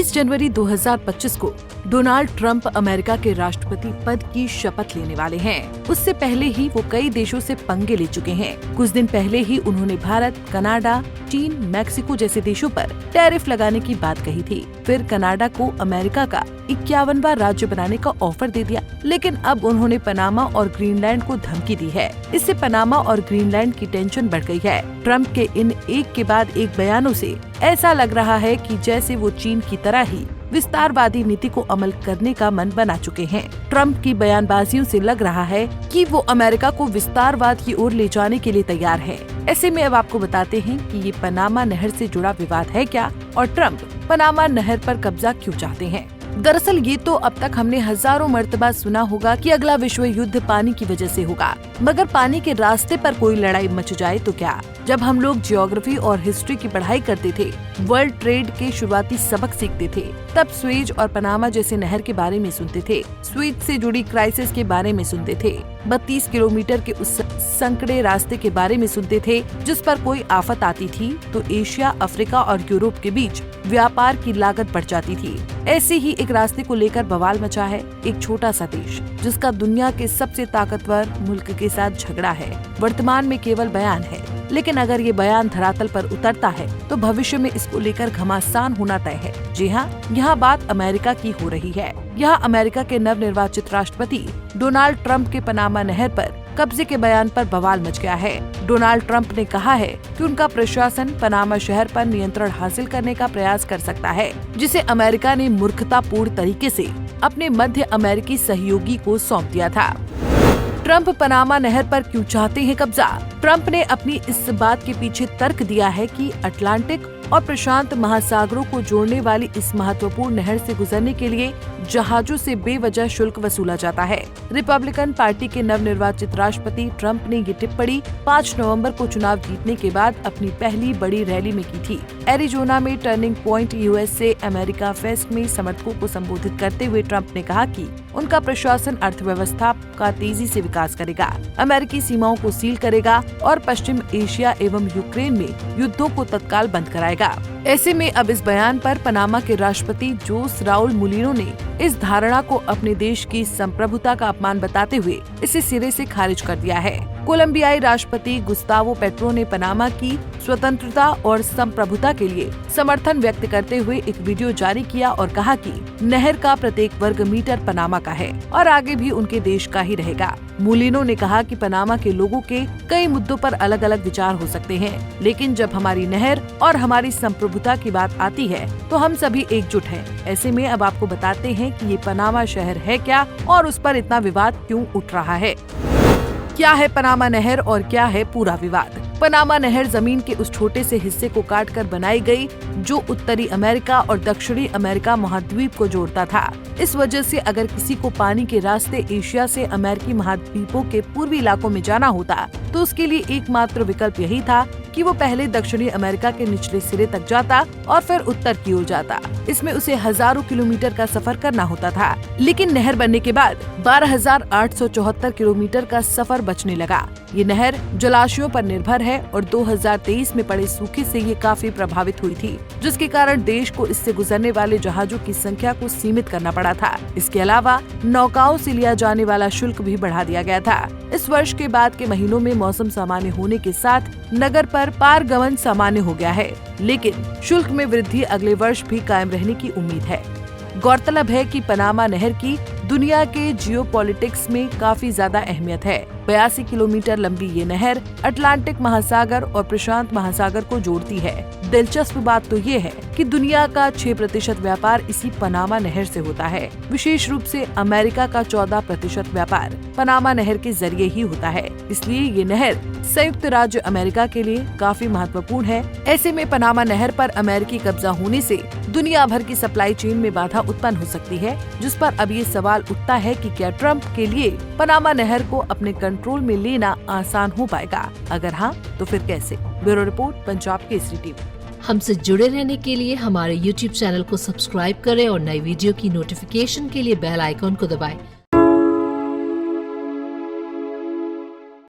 23 जनवरी 2025 को Donald Trump America के राष्ट्रपति पद की शपथ लेने वाले हैं। उससे पहले ही वो कई देशों से पंगे ले चुके हैं। कुछ दिन पहले ही उन्होंने भारत, कनाडा, चीन, मैक्सिको जैसे देशों पर टैरिफ लगाने की बात कही थी। फिर कनाडा को अमेरिका का 51वां राज्य बनाने का ऑफर दे दिया। लेकिन अब उन्होंने पनामा और ग्रीनलैंड को धमकी दी है। इससे पनामा और ग्रीनलैंड की टेंशन बढ़ गई है। ट्रंप के इन एक के बाद एक बयानों से ऐसा लग रहा है कि जैसे वो चीन की तरह ही विस्तारवादी नीति को अमल करने का मन बना चुके हैं। ट्रंप की बयानबाजियों से लग रहा है कि वो अमेरिका को विस्तारवाद की ओर ले जाने के लिए तैयार है। ऐसे में अब आपको बताते हैं कि ये पनामा नहर से जुड़ा विवाद है क्या और ट्रंप पनामा नहर पर कब्जा क्यों चाहते हैं। दरअसल ये तो अब तक हमने हजारों मर्तबा सुना होगा कि अगला विश्व युद्ध पानी की वजह से होगा, मगर पानी के रास्ते पर कोई लड़ाई मच जाए तो क्या। जब हम लोग जियोग्राफी और हिस्ट्री की पढ़ाई करते थे, वर्ल्ड ट्रेड के शुरुआती सबक सीखते थे, तब स्वेज और पनामा जैसे नहर के बारे में सुनते थे। स्वेज से जुड़ी क्राइसिस के बारे में सुनते थे। 32 किलोमीटर के उस संकड़े रास्ते के बारे में सुनते थे जिस पर कोई आफत आती थी तो एशिया, अफ्रीका और यूरोप के बीच व्यापार की लागत बढ़ जाती थी। ऐसे ही एक रास्ते को लेकर बवाल मचा है एक छोटा सा देश जिसका दुनिया के सबसे ताकतवर मुल्क के साथ झगड़ा है। वर्तमान में केवल बयान है, लेकिन अगर ये बयान धरातल पर उतरता है तो भविष्य में इसको लेकर घमासान होना तय है। जी हाँ, यहाँ बात अमेरिका की हो रही है। यहाँ अमेरिका के नवनिर्वाचित राष्ट्रपति डोनाल्ड ट्रंप के पनामा नहर पर कब्जे के बयान पर बवाल मच गया है। डोनाल्ड ट्रंप ने कहा है कि उनका प्रशासन पनामा शहर पर नियंत्रण हासिल करने का प्रयास कर सकता है, जिसे अमेरिका ने मूर्खतापूर्ण तरीके से अपने मध्य अमेरिकी सहयोगी को सौंप दिया था। ट्रंप पनामा नहर पर क्यों चाहते हैं कब्जा? ट्रंप ने अपनी इस बात के पीछे तर्क दिया है कि अटलांटिक और प्रशांत महासागरों को जोड़ने वाली इस महत्वपूर्ण नहर से गुजरने के लिए जहाजों से बेवजह शुल्क वसूला जाता है। रिपब्लिकन पार्टी के नवनिर्वाचित राष्ट्रपति ट्रंप ने ये टिप्पणी 5 नवंबर को चुनाव जीतने के बाद अपनी पहली बड़ी रैली में की थी। एरिजोना में turning point USA America fest में समर्थकों को संबोधित करते हुए ट्रंप ने कहा कि उनका प्रशासन अर्थव्यवस्था का तेजी से विकास करेगा, अमेरिकी सीमाओं को सील करेगा और पश्चिम एशिया एवं यूक्रेन में युद्धों को तत्काल बंद कराएगा। ऐसे में अब इस बयान पर पनामा के राष्ट्रपति जोस राउल मुलिनो ने इस धारणा को अपने देश की संप्रभुता का अपमान बताते हुए इसे सिरे से खारिज कर दिया है। कोलंबियाई राष्ट्रपति गुस्तावो पेट्रो ने पनामा की स्वतंत्रता और संप्रभुता के लिए समर्थन व्यक्त करते हुए एक वीडियो जारी किया और कहा कि नहर का प्रत्येक वर्ग मीटर पनामा का है और आगे भी उनके देश का ही रहेगा। मुलिनो ने कहा कि पनामा के लोगों के कई मुद्दों पर अलग अलग विचार हो सकते हैं, लेकिन जब हमारी नहर और हमारी संप्रभुता की बात आती है तो हम सभी एकजुट हैं। ऐसे में अब आपको बताते हैं कि ये पनामा शहर है क्या और उस पर इतना विवाद क्यों उठ रहा है। क्या है पनामा नहर और क्या है पूरा विवाद? पनामा नहर जमीन के उस छोटे से हिस्से को काटकर बनाई गई जो उत्तरी अमेरिका और दक्षिणी अमेरिका महाद्वीप को जोड़ता था। इस वजह से अगर किसी को पानी के रास्ते एशिया से अमेरिकी महाद्वीपों के पूर्वी इलाकों में जाना होता तो उसके लिए एकमात्र विकल्प यही था कि वो पहले दक्षिणी अमेरिका के निचले सिरे तक जाता और फिर उत्तर की ओर जाता। इसमें उसे हजारों किलोमीटर का सफर करना होता था, लेकिन नहर बनने के बाद 12,874 किलोमीटर का सफर बचने लगा। ये नहर जलाशयों पर निर्भर है और 2023 में पड़े सूखे से ये काफी प्रभावित हुई थी, जिसके कारण देश को इससे गुजरने वाले जहाजों की संख्या को सीमित करना पड़ा था। इसके अलावा नौकाओं से लिया जाने वाला शुल्क भी बढ़ा दिया गया था। इस वर्ष के बाद के महीनों में मौसम सामान्य होने के साथ नगर पर पारगमन सामान्य हो गया है, लेकिन शुल्क में वृद्धि अगले वर्ष भी कायम रहने की उम्मीद है। गौरतलब है कि पनामा नहर की दुनिया के जियोपॉलिटिक्स में काफी ज्यादा अहमियत है। 82 किलोमीटर लंबी ये नहर अटलांटिक महासागर और प्रशांत महासागर को जोड़ती है। दिलचस्प बात तो ये है कि दुनिया का 6% व्यापार इसी पनामा नहर से होता है। विशेष रूप से अमेरिका का 14% व्यापार पनामा नहर के जरिए ही होता है। इसलिए ये नहर संयुक्त राज्य अमेरिका के लिए काफी महत्वपूर्ण है। ऐसे में पनामा नहर पर अमेरिकी कब्जा होने से दुनिया भर की सप्लाई चेन में बाधा उत्पन्न हो सकती है, जिस पर अब ये सवाल उठता है कि क्या ट्रंप के लिए पनामा नहर को अपने कंट्रोल में लेना आसान हो पाएगा? अगर हाँ तो फिर कैसे? Bureau report, Punjab Kesari TV. हमसे जुड़े रहने के लिए हमारे YouTube चैनल को सब्सक्राइब करें और नई वीडियो की नोटिफिकेशन के लिए बेल आइकॉन को दबाएं।